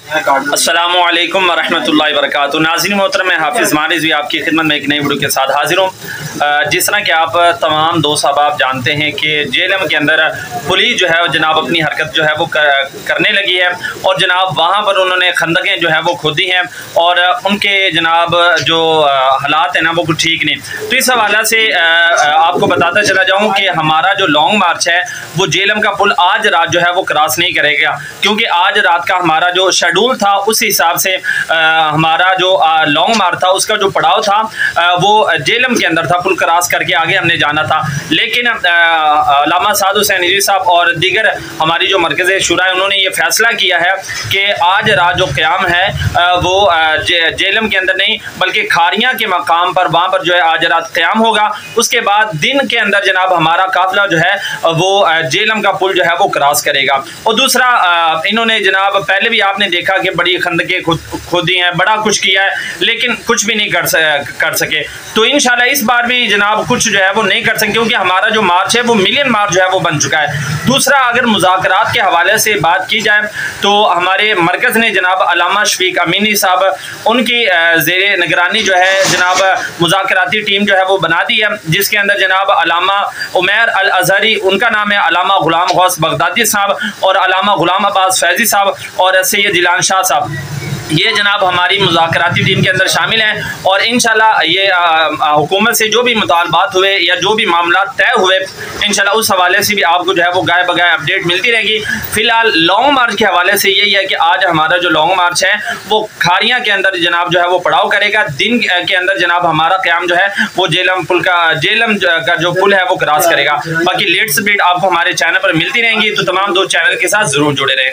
अस्सलामु अलैकुम वरहमतुल्लाहि वबरकातुहू। नाज़रीन मोहतरम, मैं हाफिज़ मारिज़ भी आपकी खिदमत में एक नई वीडियो के साथ हाजिर हूँ। जिस तरह कि आप तमाम दोस्त साहब जानते हैं कि जेलम के अंदर पुलिस जो है जनाब अपनी हरकत जो है वो करने लगी है और जनाब वहाँ पर उन्होंने खंदकें जो है वो खोदी हैं और उनके जनाब जो हालात हैं ना वो कुछ ठीक नहीं। तो इस हवाले से आपको बताता चला जाऊँ कि हमारा जो लॉन्ग मार्च है वो जेलम का पुल आज रात जो है वो क्रॉस नहीं करेगा, क्योंकि आज रात का हमारा जो शेड्यूल था उस हिसाब से हमारा जो लॉन्ग मार्च था उसका जो पड़ाव था वो जेलम के अंदर था। पुल क्रॉस करके आगे हमने जाना था, लेकिन अल्लामा साद हुसैन रिजवी साहब और दीगर हमारी जो मरकज़ शुरा है उन्होंने ये फैसला किया है कि आज रात जो क़याम है वो जेलम के अंदर नहीं बल्कि खारियाँ के मकाम पर वहाँ पर जो है आज रात क़याम होगा। उसके बाद दिन के अंदर जनाब हमारा काफिला जो है वो जेलम का पुल जो है वो क्रॉस करेगा। और दूसरा इन्होंने जनाब पहले भी आपने देखा कि बड़ी खंदकें खोदी हैं, बड़ा कुछ किया है, लेकिन कुछ भी नहीं कर सके। तो इंशाल्लाह इस बार भी जनाब कुछ जो है वो नहीं कर सके, क्योंकि हमारा जो मार्च है वो मिलियन मार्च जो है वो बन चुका है। दूसरा, अगर मुज़ाकरात के हवाले से बात की जाए तो हमारे मरकज़ ने जनाब अल्लामा शफीक अमीनी साहब उनकी ज़ेरे निगरानी जो है जनाब मुज़ाकराती टीम जो है वो बना दी है, जिसके अंदर जनाब अल्लामा उमैर अल अज़हरी, उनका नाम है अल्लामा गुलाम गौस बगदादी साहब और अल्लामा गुलाम अब्बास फैज़ी साहब और सैयद जिलान शाह साहब, ये जनाब हमारी मुज़ाकराती टीम के अंदर शामिल हैं। और इंशाल्लाह ये हुकूमत से जो भी मुतालबात हुए या जो भी मामला तय हुए इंशाल्लाह उस हवाले से भी आपको जो है वो गाय बगाए अपडेट मिलती रहेगी। फिलहाल लॉन्ग मार्च के हवाले से यही है कि आज हमारा जो लॉन्ग मार्च है वो खारियाँ के अंदर जनाब जो है वो पड़ाव करेगा। दिन के अंदर जनाब हमारा क़याम जो है वो जेलम का जो पुल है वो क्रॉस करेगा। बाकी लेटेस्ट अपडेट आपको हमारे चैनल पर मिलती रहेंगी, तो तमाम दोस्त चैनल के साथ ज़रूर जुड़े रहें।